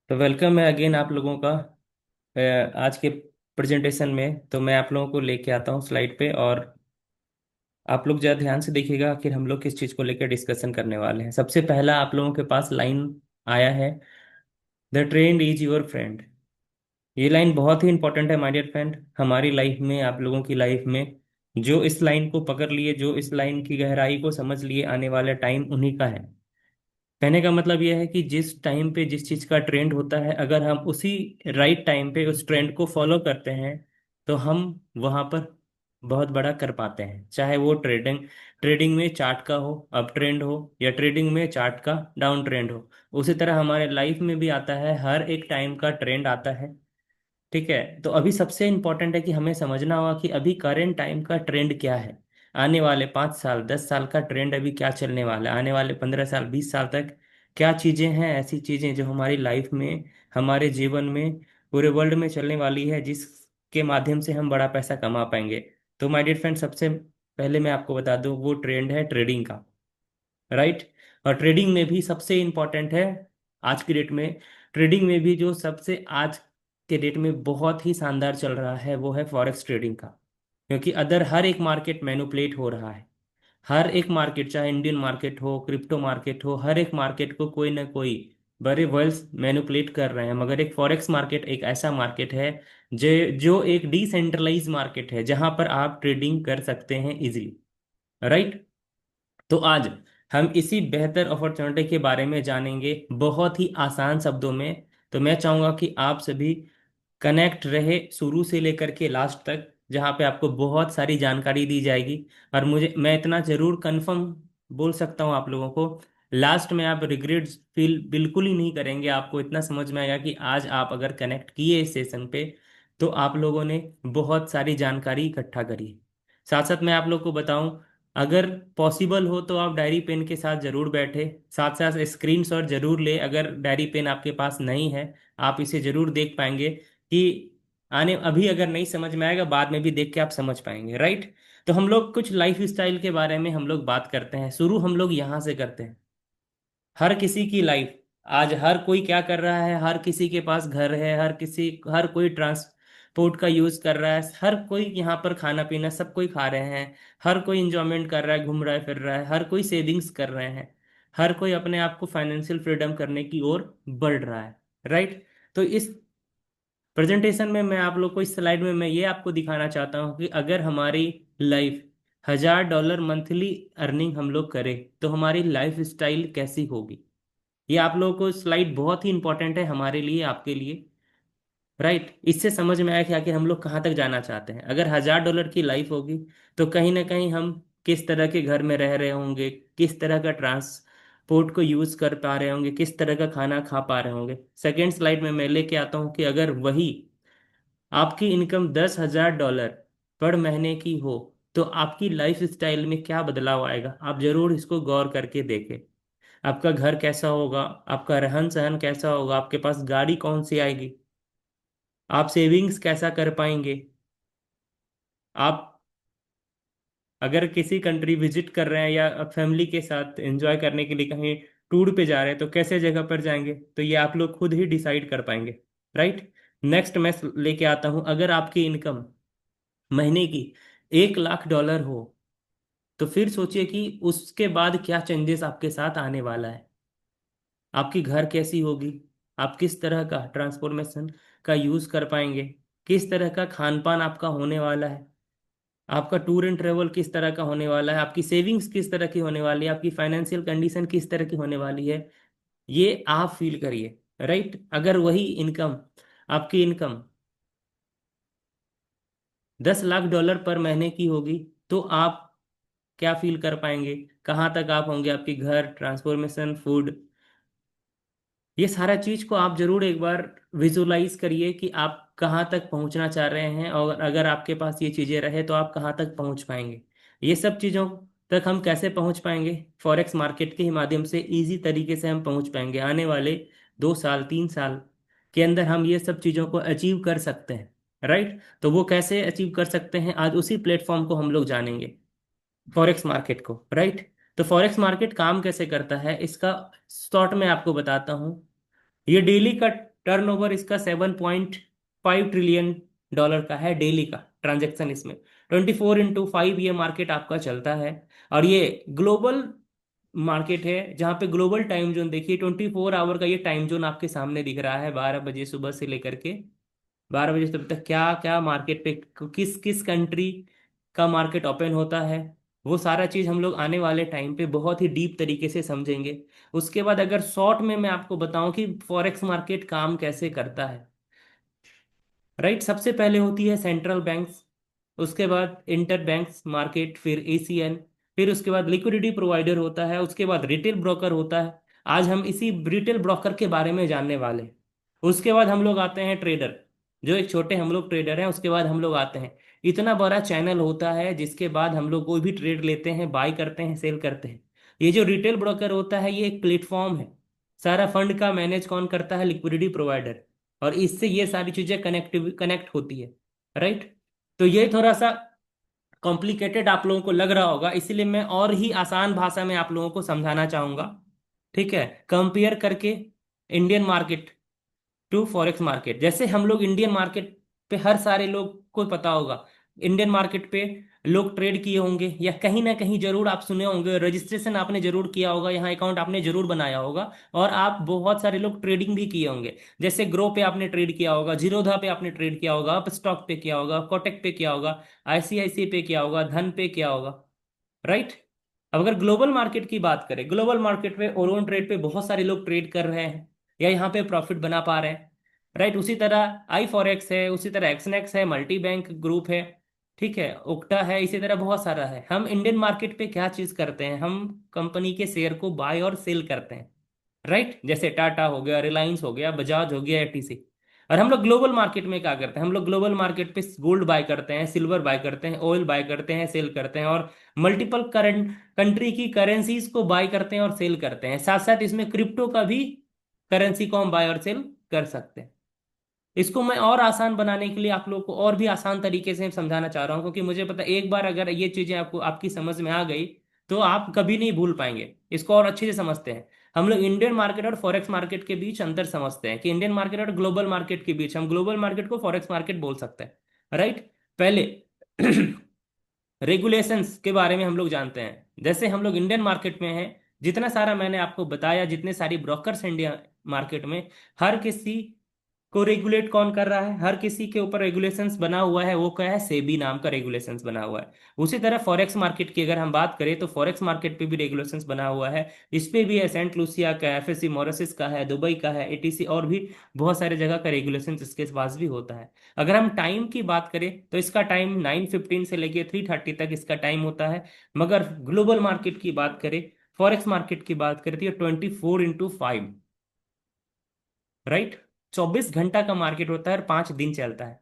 तो वेलकम है अगेन आप लोगों का। आज के प्रेजेंटेशन में तो मैं आप लोगों को लेके आता हूँ स्लाइड पे, और आप लोग ज़रा ध्यान से देखिएगा आखिर हम लोग किस चीज़ को लेकर डिस्कशन करने वाले हैं। सबसे पहला आप लोगों के पास लाइन आया है, the trend is your friend. ये लाइन बहुत ही इंपॉर्टेंट है माय डियर फ्रेंड, हमारी लाइफ में, आप लोगों की लाइफ में। जो इस लाइन को पकड़ लिए, जो इस लाइन की गहराई को समझ लिए, आने वाला टाइम उन्हीं का है। कहने का मतलब यह है कि जिस टाइम पे जिस चीज़ का ट्रेंड होता है, अगर हम उसी राइट टाइम पे उस ट्रेंड को फॉलो करते हैं तो हम वहाँ पर बहुत बड़ा कर पाते हैं। चाहे वो ट्रेडिंग ट्रेडिंग में चार्ट का हो अप ट्रेंड हो, या ट्रेडिंग में चार्ट का डाउन ट्रेंड हो। उसी तरह हमारे लाइफ में भी आता है, हर एक टाइम का ट्रेंड आता है। ठीक है, तो अभी सबसे इम्पोर्टेंट है कि हमें समझना होगा कि अभी करेंट टाइम का ट्रेंड क्या है। आने वाले 5 साल 10 साल का ट्रेंड अभी क्या चलने वाला है, आने वाले 15 साल 20 साल तक क्या चीज़ें हैं, ऐसी चीज़ें जो हमारी लाइफ में, हमारे जीवन में, पूरे वर्ल्ड में चलने वाली है, जिसके माध्यम से हम बड़ा पैसा कमा पाएंगे। तो माय डियर फ्रेंड, सबसे पहले मैं आपको बता दूं, वो ट्रेंड है ट्रेडिंग का। राइट। और ट्रेडिंग में भी सबसे इम्पोर्टेंट है आज की डेट में, ट्रेडिंग में भी जो सबसे आज के डेट में बहुत ही शानदार चल रहा है वो है फॉरेक्स ट्रेडिंग का। क्योंकि अदर हर एक मार्केट मैनिपुलेट हो रहा है। हर एक मार्केट, चाहे इंडियन मार्केट हो, क्रिप्टो मार्केट हो, हर एक मार्केट को कोई ना कोई बड़े वर्ल्ड मैनिपुलेट कर रहे हैं। मगर एक फॉरेक्स मार्केट एक ऐसा मार्केट है जो जो एक डिसेंट्रलाइज मार्केट है, जहां पर आप ट्रेडिंग कर सकते हैं इजिली। राइट। तो आज हम इसी बेहतर अपॉर्चुनिटी के बारे में जानेंगे बहुत ही आसान शब्दों में। तो मैं चाहूंगा कि आप सभी कनेक्ट रहे शुरू से लेकर के लास्ट तक, जहाँ पे आपको बहुत सारी जानकारी दी जाएगी। और मैं इतना जरूर कंफर्म बोल सकता हूँ आप लोगों को, लास्ट में आप रिग्रेट फील बिल्कुल ही नहीं करेंगे। आपको इतना समझ में आएगा कि आज आप अगर कनेक्ट किए इस सेशन पे तो आप लोगों ने बहुत सारी जानकारी इकट्ठा करी है। साथ साथ मैं आप लोग को बताऊं, अगर पॉसिबल हो तो आप डायरी पेन के साथ जरूर बैठे, साथ साथ स्क्रीनशॉट जरूर ले। अगर डायरी पेन आपके पास नहीं है, आप इसे जरूर देख पाएंगे कि आने अभी अगर नहीं समझ में आएगा, बाद में भी देख के आप समझ पाएंगे। राइट। तो हम लोग कुछ लाइफ स्टाइल के बारे में हम लोग बात करते हैं। शुरू हम लोग यहाँ से करते हैं। हर किसी की लाइफ, आज हर कोई क्या कर रहा है, हर किसी के पास घर है, हर कोई ट्रांसपोर्ट का यूज कर रहा है, हर कोई यहाँ पर खाना पीना सब कोई खा रहे हैं। हर कोई इंजॉयमेंट कर रहा है, घूम रहा है, फिर रहा है, हर कोई सेविंग्स कर रहे हैं। हर कोई अपने आप को फाइनेंशियल फ्रीडम करने की ओर बढ़ रहा है। राइट। तो इस प्रेजेंटेशन में मैं आप लोग को, इस स्लाइड में मैं ये आपको दिखाना चाहता हूँ कि अगर हमारी लाइफ $1000 मंथली अर्निंग हम लोग करें तो हमारी लाइफ स्टाइल कैसी होगी। ये आप लोगों को स्लाइड बहुत ही इंपॉर्टेंट है हमारे लिए, आपके लिए। राइट। इससे समझ में आया कि आखिर हम लोग कहाँ तक जाना चाहते हैं। अगर $1000 की लाइफ होगी तो कहीं ना कहीं हम किस तरह के घर में रह रहे होंगे, किस तरह का ट्रांसपोर्ट को यूज कर पा रहे होंगे, किस तरह का खाना खा पा रहे होंगे। सेकेंड स्लाइड में मैं लेके आता हूँ कि अगर वही आपकी इनकम $10,000 पर महीने की हो तो आपकी लाइफ स्टाइल में क्या बदलाव आएगा। आप जरूर इसको गौर करके देखें। आपका घर कैसा होगा, आपका रहन सहन कैसा होगा, आपके पास गाड़ी कौन सी आएगी, आप सेविंग्स कैसा कर पाएंगे। आप अगर किसी कंट्री विजिट कर रहे हैं या फैमिली के साथ एंजॉय करने के लिए कहीं टूर पे जा रहे हैं तो कैसे जगह पर जाएंगे, तो ये आप लोग खुद ही डिसाइड कर पाएंगे। राइट। नेक्स्ट मैं लेके आता हूं, अगर आपकी इनकम महीने की $1,00,000 हो तो फिर सोचिए कि उसके बाद क्या चेंजेस आपके साथ आने वाला है। आपकी घर कैसी होगी, आप किस तरह का ट्रांसफॉर्मेशन का यूज कर पाएंगे, किस तरह का खान पान आपका होने वाला है, आपका टूर एंड ट्रेवल किस तरह का होने वाला है, आपकी सेविंग्स किस तरह की होने वाली है, आपकी फाइनेंशियल कंडीशन किस तरह की होने वाली है। ये आप फील करिए। राइट। अगर वही इनकम, आपकी इनकम $10,00,000 पर महीने की होगी तो आप क्या फील कर पाएंगे, कहाँ तक आप होंगे, आपकी घर, ट्रांसफॉर्मेशन, फूड, ये सारा चीज को आप जरूर एक बार विजुलाइज करिए कि आप कहाँ तक पहुंचना चाह रहे हैं, और अगर आपके पास ये चीजें रहे तो आप कहाँ तक पहुंच पाएंगे। ये सब चीजों तक हम कैसे पहुंच पाएंगे, फॉरेक्स मार्केट के ही माध्यम से इजी तरीके से हम पहुंच पाएंगे। आने वाले 2 साल 3 साल के अंदर हम ये सब चीजों को अचीव कर सकते हैं। राइट। तो वो कैसे अचीव कर सकते हैं, आज उसी प्लेटफॉर्म को हम लोग जानेंगे, फॉरेक्स मार्केट को। राइट। तो फॉरेक्स मार्केट काम कैसे करता है इसका शॉर्ट में आपको बताता हूँ। ये डेली का टर्नओवर इसका 7.5 ट्रिलियन डॉलर का है डेली का ट्रांजैक्शन इसमें। 24x5 ये मार्केट आपका चलता है। और ये ग्लोबल मार्केट है जहाँ पे ग्लोबल टाइम जोन देखिए, 24 आवर का ये टाइम जोन आपके सामने दिख रहा है। 12 बजे सुबह से लेकर के 12 बजे तब तक क्या क्या मार्केट पे किस किस कंट्री का मार्केट ओपन होता है, वो सारा चीज़ हम लोग आने वाले टाइम पे बहुत ही डीप तरीके से समझेंगे। उसके बाद अगर शॉर्ट में मैं आपको बताऊं कि फॉरेक्स मार्केट काम कैसे करता है, राइट। सबसे पहले होती है सेंट्रल बैंक्स, उसके बाद इंटर बैंक्स मार्केट, फिर एसीएन, फिर उसके बाद लिक्विडिटी प्रोवाइडर होता है, उसके बाद रिटेल ब्रोकर होता है। आज हम इसी रिटेल ब्रोकर के बारे में जानने वाले हैं। उसके बाद हम लोग आते हैं ट्रेडर, जो एक छोटे हम लोग ट्रेडर हैं। उसके बाद हम लोग आते हैं, इतना बड़ा चैनल होता है जिसके बाद हम लोग कोई भी ट्रेड लेते हैं, बाय करते हैं, सेल करते हैं। ये जो रिटेल ब्रोकर होता है ये एक प्लेटफॉर्म है। सारा फंड का मैनेज कौन करता है? Liquidity provider. और इससे ये सारी चीजें कनेक्ट होती है, राइट। तो ये थोड़ा सा कॉम्प्लिकेटेड आप लोगों को लग रहा होगा, इसीलिए मैं और ही आसान भाषा में आप लोगों को समझाना चाहूंगा। ठीक है, कंपेयर करके Indian market to forex market. जैसे हम लोग इंडियन मार्केट पे, हर सारे लोग को पता होगा इंडियन मार्केट पे लोग ट्रेड किए होंगे, या कहीं ना कहीं जरूर आप सुने होंगे, रजिस्ट्रेशन आपने जरूर किया होगा, यहाँ अकाउंट आपने जरूर बनाया होगा। और आप बहुत सारे लोग ट्रेडिंग भी किए होंगे। जैसे ग्रो पे आपने ट्रेड किया होगा, जीरोधा पे आपने ट्रेड किया होगा, अप स्टॉक पे किया होगा, कोटक पे किया होगा, आईसीआईसी पे किया होगा, धन पे किया होगा, राइट। अब अगर ग्लोबल मार्केट की बात करें, ग्लोबल मार्केट पे ओरोन ट्रेड पे बहुत सारे लोग ट्रेड कर रहे हैं या यहाँ पे प्रॉफिट बना पा रहे हैं, राइट। उसी तरह आई फॉरेक्स है, उसी तरह एक्सनेक्स है, मल्टी बैंक ग्रुप है, ठीक है, ओक्टा है, इसी तरह बहुत सारा है। हम इंडियन मार्केट पे क्या चीज करते हैं? हम कंपनी के शेयर को बाय और सेल करते हैं, राइट। जैसे टाटा हो गया, रिलायंस हो गया, बजाज हो गया, एटीसी। और हम लोग ग्लोबल मार्केट में क्या करते हैं? हम लोग ग्लोबल मार्केट पे गोल्ड बाय करते हैं, सिल्वर बाय करते हैं, ऑयल बाय करते हैं, सेल करते हैं, और मल्टीपल करंट कंट्री की करेंसीज को बाय करते हैं और सेल करते हैं। साथ साथ इसमें क्रिप्टो का भी करेंसी को हम बाय और सेल कर सकते हैं। इसको मैं और आसान बनाने के लिए आप लोग को और भी आसान तरीके से समझाना चाह रहा हूँ, क्योंकि मुझे पता है एक बार अगर ये चीजें आपको आपकी समझ में आ गई तो आप कभी नहीं भूल पाएंगे। इसको और अच्छे से समझते हैं। हम लोग इंडियन मार्केट और फॉरेक्स मार्केट के बीच अंतर समझते हैं कि इंडियन मार्केट और ग्लोबल मार्केट के बीच हम ग्लोबल मार्केट को फॉरेक्स मार्केट बोल सकते हैं, राइट। पहले रेगुलेशंस के बारे में हम लोग जानते हैं। जैसे हम लोग इंडियन मार्केट में हैं, जितना सारा मैंने आपको बताया, जितने सारी ब्रोकर्स इंडिया मार्केट में, हर किसी को रेगुलेट कौन कर रहा है? हर किसी के ऊपर रेगुलेशंस बना हुआ है, वो क्या है? सेबी नाम का रेगुलेशंस बना हुआ है। उसी तरह फॉरेक्स मार्केट की अगर हम बात करें तो फॉरेक्स मार्केट पे भी रेगुलेशंस बना हुआ है। इस पे भी है, सेंट लूसिया का, एफएससी मॉरिशस का है, दुबई का है, एटीसी, और भी बहुत सारे जगह का रेगुलेशंस इसके पास भी होता है। अगर हम टाइम की बात करें तो इसका टाइम 9:15 से लेके 3:30 तक इसका टाइम होता है। मगर ग्लोबल मार्केट की बात करें, फॉरेक्स मार्केट की बात करें तो ये 24x5, राइट। 24 घंटा का मार्केट होता है और 5 दिन चलता है।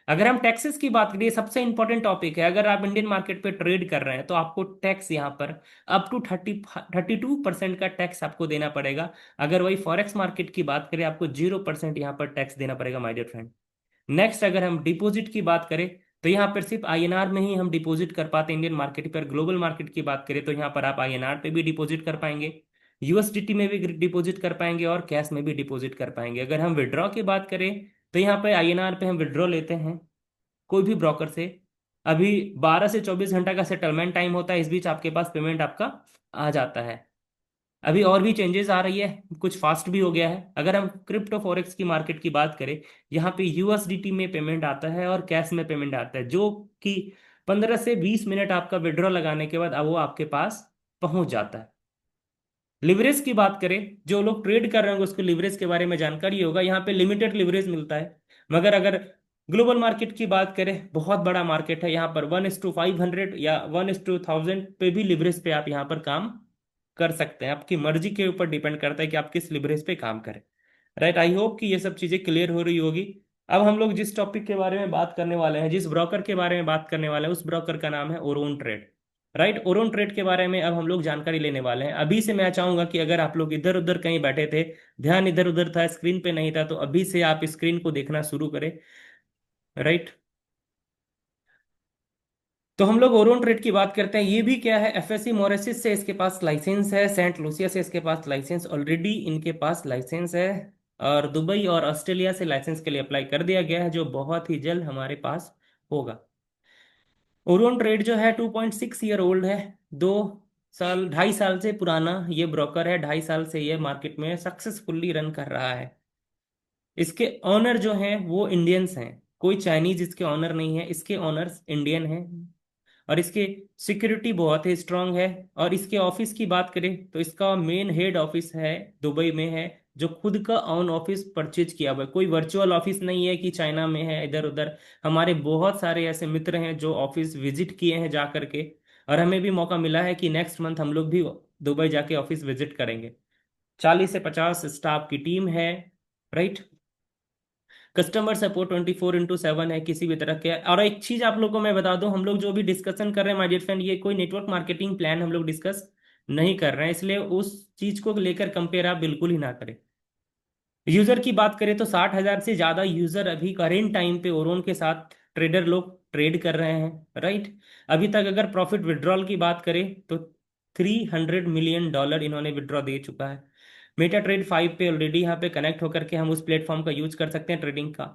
अगर हम टैक्सेस की बात करें, सबसे इंपॉर्टेंट टॉपिक है। अगर आप इंडियन मार्केट पे ट्रेड कर रहे हैं तो आपको टैक्स यहाँ पर अप टू 32% का टैक्स आपको देना पड़ेगा। अगर वही फॉरेक्स मार्केट की बात करें, आपको 0% यहाँ पर टैक्स देना पड़ेगा, माय डियर फ्रेंड। नेक्स्ट, अगर हम डिपॉजिट की बात करें तो यहाँ पर सिर्फ आईएनआर में ही हम डिपॉजिट कर पाते हैं इंडियन मार्केट पर। ग्लोबल मार्केट की बात करें तो यहाँ पर आप आईएनआर पे भी डिपॉजिट कर पाएंगे, यूएसडीटी में भी डिपॉजिट कर पाएंगे, और कैश में भी डिपॉजिट कर पाएंगे। अगर हम विड्रॉ की बात करें तो यहाँ पे आईएनआर पे हम विड्रॉ लेते हैं कोई भी ब्रोकर से। अभी 12 से 24 घंटा का सेटलमेंट टाइम होता है, इस बीच आपके पास पेमेंट आपका आ जाता है। अभी और भी चेंजेस आ रही है, कुछ फास्ट भी हो गया है। अगर हम क्रिप्टो फॉरेक्स की मार्केट की बात करें, यहाँ पे यूएसडीटी में पेमेंट आता है और कैश में पेमेंट आता है, जो कि 15 से 20 मिनट आपका विड्रॉ लगाने के बाद अब वो आपके पास पहुंच जाता है। लिवरेज की बात करें, जो लोग ट्रेड कर रहे होंगे उसको लिवरेज के बारे में जानकारी होगा। यहाँ पे लिमिटेड लिवरेज मिलता है। मगर अगर ग्लोबल मार्केट की बात करें, बहुत बड़ा मार्केट है, यहाँ पर 1:500 या 1:1000 पे भी लिवरेज पे आप यहाँ पर काम कर सकते हैं। आपकी मर्जी के ऊपर डिपेंड करता है कि आप किस लिवरेज पे काम करें, राइट। आई होप कि ये सब चीजें क्लियर हो रही होगी। अब हम लोग जिस टॉपिक के बारे में बात करने वाले हैं, जिस ब्रोकर के बारे में बात करने वाले हैं, उस ब्रोकर का नाम है Aron trade, right. Aron trade के बारे में अब हम लोग जानकारी लेने वाले हैं। अभी से मैं चाहूंगा कि अगर आप लोग इधर उधर कहीं बैठे थे, ध्यान इधर उधर था, स्क्रीन पे नहीं था, तो अभी से आप स्क्रीन को देखना शुरू करें, राइट। तो हम लोग ओरोन ट्रेड की बात करते हैं। ये भी क्या है? एफएससी मॉरिशस से इसके पास लाइसेंस है, सेंट लूसिया से इसके पास लाइसेंस, ऑलरेडी इनके पास लाइसेंस है, और दुबई और ऑस्ट्रेलिया से लाइसेंस के लिए अप्लाई कर दिया गया है, जो बहुत ही जल्द हमारे पास होगा। ओरियन ट्रेड जो है 2.6 ईयर ओल्ड है। 2 साल 2.5 साल से पुराना ये ब्रोकर है। 2.5 साल से ये मार्केट में सक्सेसफुली रन कर रहा है। इसके ऑनर जो हैं वो इंडियंस हैं, कोई चाइनीज इसके ऑनर नहीं है, इसके ऑनर्स इंडियन हैं। और इसके सिक्योरिटी बहुत ही स्ट्रांग है। और इसके ऑफिस की बात करें तो इसका मेन हेड ऑफिस है दुबई में है, जो खुद का ऑन ऑफिस परचेज किया हुआ है। कोई वर्चुअल ऑफिस नहीं है कि चाइना में है इधर उधर। हमारे बहुत सारे ऐसे मित्र हैं जो ऑफिस विजिट किए हैं जा करके, और हमें भी मौका मिला है कि नेक्स्ट मंथ हम लोग भी दुबई जाके ऑफिस विजिट करेंगे। 40 से 50 स्टाफ की टीम है। राइट। कस्टमर सपोर्ट 24x7 है किसी भी तरह के। और एक चीज आप लोगों को मैं बता दूं, हम लोग जो भी डिस्कशन कर रहे हैं माय डियर फ्रेंड, ये कोई नेटवर्क मार्केटिंग प्लान हम लोग डिस्कस नहीं कर रहे हैं, इसलिए उस चीज को लेकर कंपेयर आप बिल्कुल ही ना करें। यूजर की बात करें तो 60,000 से ज्यादा यूजर अभी करेंट टाइम पे ओरोन के साथ ट्रेडर लोग ट्रेड कर रहे हैं। राइट। अभी तक अगर प्रॉफिट विड्रॉल की बात करें तो $300 मिलियन इन्होंने विड्रॉ दे चुका है। मेटा ट्रेड 5 पे ऑलरेडी यहाँ पे कनेक्ट होकर के हम उस प्लेटफॉर्म का यूज कर सकते हैं ट्रेडिंग का।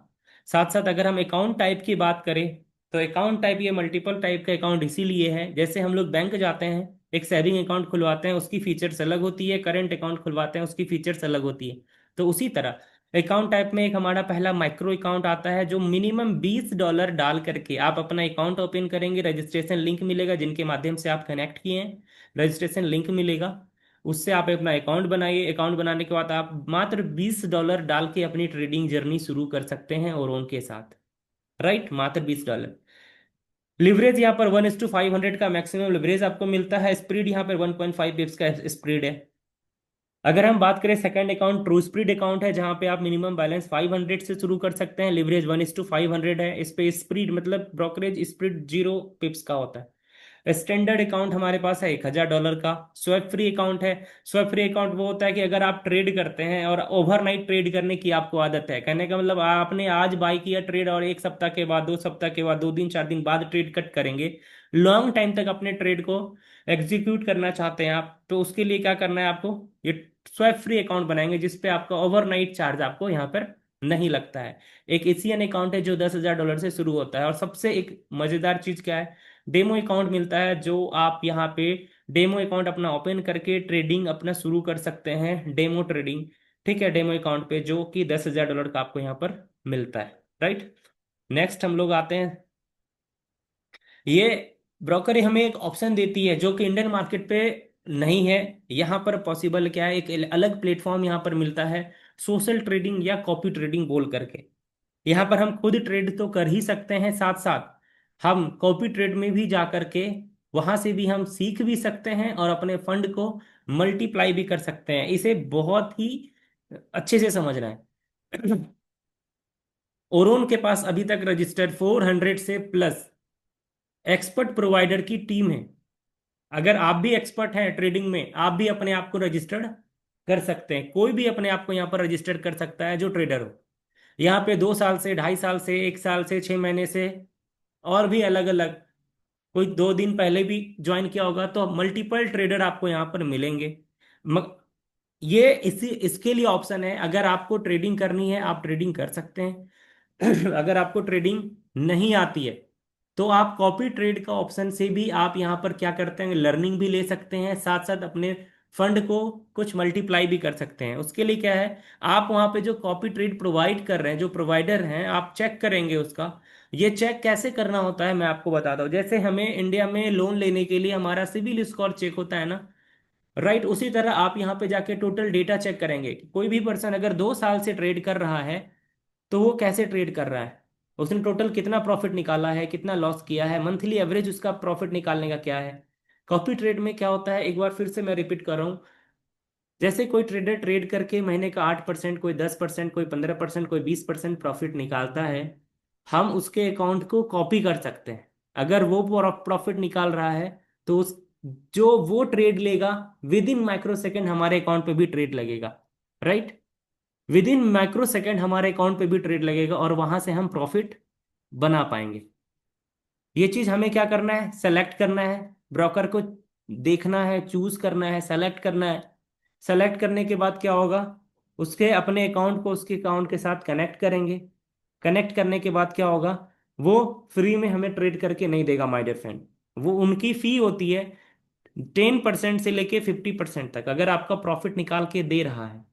साथ साथ अगर हम अकाउंट टाइप की बात करें तो अकाउंट टाइप, ये मल्टीपल टाइप का अकाउंट इसीलिए है, जैसे हम लोग बैंक जाते हैं एक सेविंग अकाउंट खुलवाते हैं उसकी फीचर्स अलग होती है, करेंट अकाउंट खुलवाते हैं उसकी फीचर्स अलग होती है। तो उसी तरह अकाउंट टाइप में एक हमारा पहला माइक्रो अकाउंट आता है, जो मिनिमम $20 डाल करके आप अपना अकाउंट ओपन करेंगे। रजिस्ट्रेशन लिंक मिलेगा जिनके माध्यम से आप कनेक्ट किए हैं, रजिस्ट्रेशन लिंक मिलेगा, उससे आप अपना अकाउंट बनाइए। अकाउंट बनाने के बाद आप मात्र $20 डाल के अपनी ट्रेडिंग जर्नी शुरू कर सकते हैं और उनके साथ। राइट, मात्र $20। लिवरेज यहाँ पर 1:500 का मैक्सिमम लिवरेज आपको मिलता है। स्प्रीड यहाँ पर 1.5 बिप्स का स्प्रीड है। अगर हम बात करें second account, true spread account है, जहां पे आप मिनिमम बैलेंस 500 से शुरू कर सकते हैं। लिवरेज 1:500 है। इस पे स्प्रीड मतलब ब्रोकरेज स्प्रीड 0 पिप्स का होता है। स्टैंडर्ड अकाउंट हमारे पास है $1,000 का। स्वैप फ्री अकाउंट है। स्वैप फ्री अकाउंट वो होता है कि अगर आप ट्रेड करते हैं और ओवरनाइट ट्रेड करने की आपको आदत है, कहने का मतलब आपने आज बाई किया ट्रेड और 1 सप्ताह के बाद, 2 सप्ताह के बाद, 2 दिन 4 दिन बाद ट्रेड कट करेंगे, लॉन्ग टाइम तक अपने ट्रेड को एग्जीक्यूट करना चाहते हैं आप, तो उसके लिए क्या करना है आपको, ये स्वैप फ्री अकाउंट बनाएंगे जिसपे आपका ओवरनाइट चार्ज आपको यहाँ पर नहीं लगता है। एक एशियन अकाउंट है जो $10,000 से शुरू होता है। और सबसे एक मजेदार चीज क्या है, डेमो अकाउंट मिलता है, जो आप यहाँ पे डेमो अकाउंट अपना ओपन करके ट्रेडिंग अपना शुरू कर सकते हैं, डेमो ट्रेडिंग। ठीक है, डेमो अकाउंट पे जो कि $10,000 का आपको यहाँ पर मिलता है। राइट। नेक्स्ट हम लोग आते हैं, ये ब्रोकर हमें एक ऑप्शन देती है जो कि इंडियन मार्केट पे नहीं है। यहाँ पर पॉसिबल क्या है, एक अलग प्लेटफॉर्म यहाँ पर मिलता है, सोशल ट्रेडिंग या कॉपी ट्रेडिंग बोल करके। यहाँ पर हम खुद ट्रेड तो कर ही सकते हैं, साथ साथ हम कॉपी ट्रेड में भी जा करके वहां से भी हम सीख भी सकते हैं और अपने फंड को मल्टीप्लाई भी कर सकते हैं। इसे बहुत ही अच्छे से समझना है। ओरोन के पास अभी तक रजिस्टर्ड 400 से प्लस एक्सपर्ट प्रोवाइडर की टीम है। अगर आप भी एक्सपर्ट हैं ट्रेडिंग में, आप भी अपने आप को रजिस्टर्ड कर सकते हैं। कोई भी अपने आप को यहाँ पर रजिस्टर्ड कर सकता है जो ट्रेडर हो। यहाँ पे 2 साल से, 2.5 साल से, 1 साल से, 6 महीने से, और भी अलग अलग, कोई 2 दिन पहले भी ज्वाइन किया होगा, तो मल्टीपल ट्रेडर आपको यहाँ पर मिलेंगे। मग, ये इसी इसके लिए ऑप्शन है, अगर आपको ट्रेडिंग करनी है आप ट्रेडिंग कर सकते हैं। अगर आपको ट्रेडिंग नहीं आती है तो आप कॉपी ट्रेड का ऑप्शन से भी आप यहाँ पर क्या करते हैं, लर्निंग भी ले सकते हैं, साथ साथ अपने फंड को कुछ मल्टीप्लाई भी कर सकते हैं। उसके लिए क्या है, आप वहाँ पे जो कॉपी ट्रेड प्रोवाइड कर रहे हैं, जो प्रोवाइडर हैं, आप चेक करेंगे उसका। ये चेक कैसे करना होता है मैं आपको बताता हूँ। जैसे हमें इंडिया में लोन लेने के लिए हमारा सिविल स्कोर चेक होता है ना, राइट, उसी तरह आप यहाँ पे जाके टोटल डेटा चेक करेंगे कि कोई भी पर्सन अगर 2 साल से ट्रेड कर रहा है तो वो कैसे ट्रेड कर रहा है, उसने टोटल कितना प्रॉफिट निकाला है, कितना लॉस किया है, मंथली एवरेज उसका प्रॉफिट निकालने का क्या है। कॉपी ट्रेड में क्या होता है, एक बार फिर से मैं रिपीट कर रहा हूँ, जैसे कोई ट्रेडर ट्रेड करके महीने का 8%, कोई 10%, कोई 15%, कोई 20% प्रॉफिट निकालता है, हम उसके अकाउंट को कॉपी कर सकते हैं। अगर वो प्रॉफिट निकाल रहा है तो उस जो वो ट्रेड लेगा, विद इन माइक्रो सेकेंड हमारे अकाउंट पे भी ट्रेड लगेगा। Right, with in micro second हमारे अकाउंट पे भी ट्रेड लगेगा और वहां से हम प्रॉफिट बना पाएंगे। ये चीज हमें क्या करना है, सेलेक्ट करना है, ब्रोकर को देखना है, चूज करना है, सेलेक्ट करना है। सेलेक्ट करने के बाद क्या होगा, उसके अपने अकाउंट को उसके अकाउंट के साथ कनेक्ट करेंगे। कनेक्ट करने के बाद क्या होगा, वो फ्री में हमें ट्रेड करके नहीं देगा माय डियर फ्रेंड। वो उनकी फी होती है 10% से लेके 50% तक। अगर आपका प्रॉफिट निकाल के दे रहा है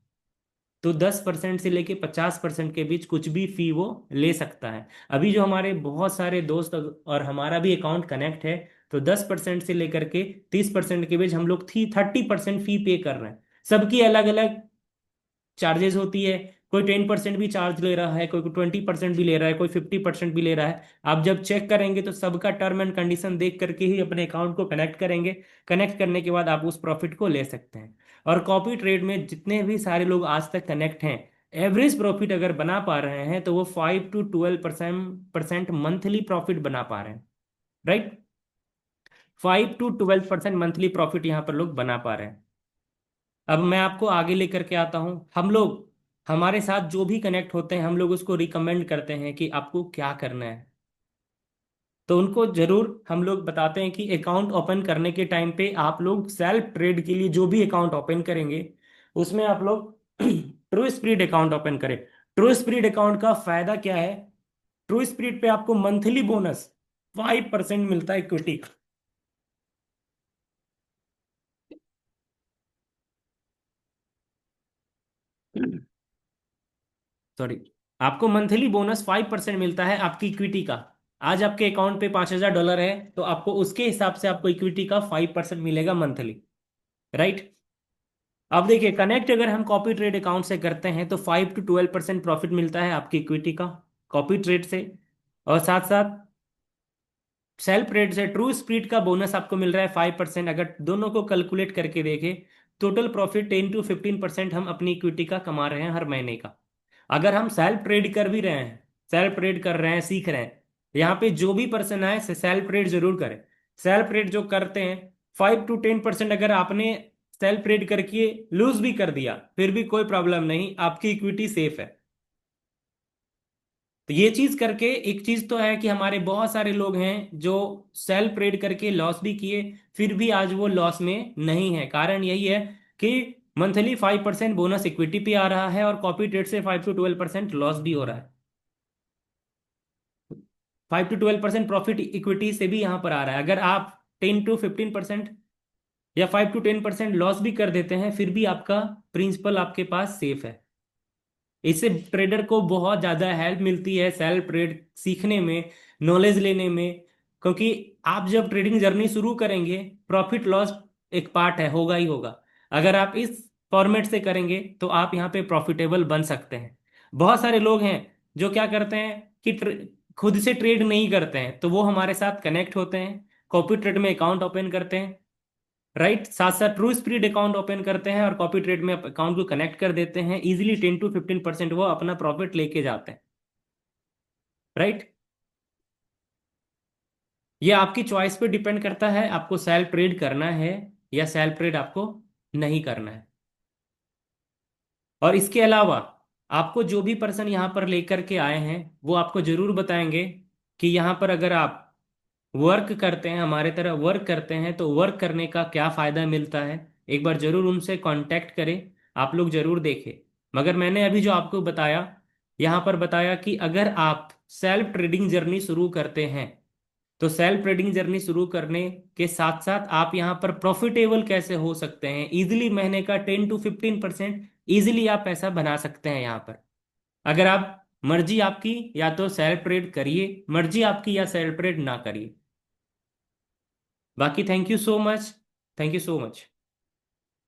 तो 10% से लेके 50% के बीच कुछ भी फी वो ले सकता है। अभी जो हमारे बहुत सारे दोस्त और हमारा भी अकाउंट कनेक्ट है, तो 10% से लेकर के 30% के बीच हम लोग थी 30% फी पे कर रहे हैं। सबकी अलग अलग चार्जेस होती है। कोई 10% भी चार्ज ले रहा है, कोई 20% भी ले रहा है, कोई 50% भी ले रहा है। आप जब चेक करेंगे तो सबका टर्म एंड कंडीशन देख करके ही अपने अकाउंट को कनेक्ट करेंगे। कनेक्ट करने के बाद आप उस प्रॉफिट को ले सकते हैं। और कॉपी ट्रेड में जितने भी सारे लोग आज तक कनेक्ट हैं, एवरेज प्रॉफिट अगर बना पा रहे हैं तो वो 5 to 12% मंथली प्रॉफिट बना पा रहे हैं। राइट, 5 to 12% मंथली प्रॉफिट यहाँ पर लोग बना पा रहे हैं। अब मैं आपको आगे लेकर के आता हूं। हम लोग, हमारे साथ जो भी कनेक्ट होते हैं, हम लोग उसको रिकमेंड करते हैं कि आपको क्या करना है। तो उनको जरूर हम लोग बताते हैं कि अकाउंट ओपन करने के टाइम पे आप लोग सेल्फ ट्रेड के लिए जो भी अकाउंट ओपन करेंगे, उसमें आप लोग ट्रू स्प्रीड अकाउंट ओपन करें। ट्रू स्प्रीड अकाउंट का फायदा क्या है? ट्रू स्प्रीड पे आपको मंथली बोनस 5% मिलता है इक्विटी। सॉरी, आपको मंथली बोनस 5% मिलता है आपकी इक्विटी का। आज आपके अकाउंट पे $5,000 है, तो आपको उसके हिसाब से आपको इक्विटी का 5% मिलेगा मंथली। राइट। अब देखिए, कनेक्ट अगर हम कॉपी ट्रेड अकाउंट से करते हैं तो 5 to 12% प्रॉफिट मिलता है आपकी इक्विटी का, कॉपी ट्रेड से। और साथ साथ सेल्फ ट्रेड से ट्रू स्प्रीड का बोनस आपको मिल रहा है 5%। अगर दोनों को कैलकुलेट करके देखें, टोटल प्रॉफिट 10 to 15% हम अपनी इक्विटी का कमा रहे हैं हर महीने का। अगर हम सेल्फ ट्रेड कर भी रहे हैं, सेल्फ ट्रेड कर रहे हैं, सीख रहे हैं, यहाँ पे जो भी पर्सन आए सेल्फ ट्रेड जरूर करें। सेल्फ ट्रेड जो करते हैं, 5 to 10% अगर आपने सेल्फ ट्रेड करके लूज भी कर दिया, फिर भी कोई प्रॉब्लम नहीं, आपकी इक्विटी सेफ है। तो ये चीज करके, एक चीज तो है कि हमारे बहुत सारे लोग हैं जो सेल्फ ट्रेड करके लॉस भी किए, फिर भी आज वो लॉस में नहीं है। कारण यही है कि मंथली 5% बोनस इक्विटी पे आ रहा है, और कॉपी ट्रेड से 5 to 12% लॉस भी हो रहा है। 5 to 12% प्रॉफिट इक्विटी से भी यहाँ पर आ रहा है। अगर आप 10 to 15% या 5 to 10% लॉस भी कर देते हैं, फिर भी आपका प्रिंसिपल आपके पास सेफ है। इससे ट्रेडर को बहुत ज़्यादा हेल्प मिलती है सेल्फ ट्रेड सीखने में, नॉलेज लेने में। क्योंकि आप जब ट्रेडिंग जर्नी शुरू करेंगे, प्रॉफिट लॉस एक पार्ट है, होगा ही होगा। अगर आप इस फॉर्मेट से करेंगे तो आप यहाँ पे प्रॉफिटेबल बन सकते हैं। बहुत सारे लोग हैं जो क्या करते हैं कि खुद से ट्रेड नहीं करते हैं, तो वो हमारे साथ कनेक्ट होते हैं, कॉपी ट्रेड में अकाउंट ओपन करते हैं। राइट, साथ साथ ट्रू स्प्रीड अकाउंट ओपन करते हैं और कॉपी ट्रेड में अकाउंट को कनेक्ट कर देते हैं। इजीली 10 to 15% वो अपना प्रॉफिट लेके जाते हैं। राइट। ये आपकी चॉइस पे डिपेंड करता है, आपको सेल्फ ट्रेड करना है या सेल्फ ट्रेड आपको नहीं करना है। और इसके अलावा आपको जो भी पर्सन यहाँ पर लेकर के आए हैं, वो आपको जरूर बताएंगे कि यहाँ पर अगर आप वर्क करते हैं, हमारे तरह वर्क करते हैं, तो वर्क करने का क्या फ़ायदा मिलता है। एक बार ज़रूर उनसे कांटेक्ट करें, आप लोग ज़रूर देखें। मगर मैंने अभी जो आपको बताया, यहाँ पर बताया कि अगर आप सेल्फ ट्रेडिंग जर्नी शुरू करते हैं, तो सेल्फ ट्रेडिंग जर्नी शुरू करने के साथ साथ आप यहाँ पर प्रॉफिटेबल कैसे हो सकते हैं। इजीली महीने का 10 to 15% इजीली आप पैसा बना सकते हैं यहाँ पर। अगर आप, मर्जी आपकी, या तो सेल्फ ट्रेड करिए, मर्जी आपकी या सेल्फ ट्रेड ना करिए। बाकी thank you so much. Thank you so much.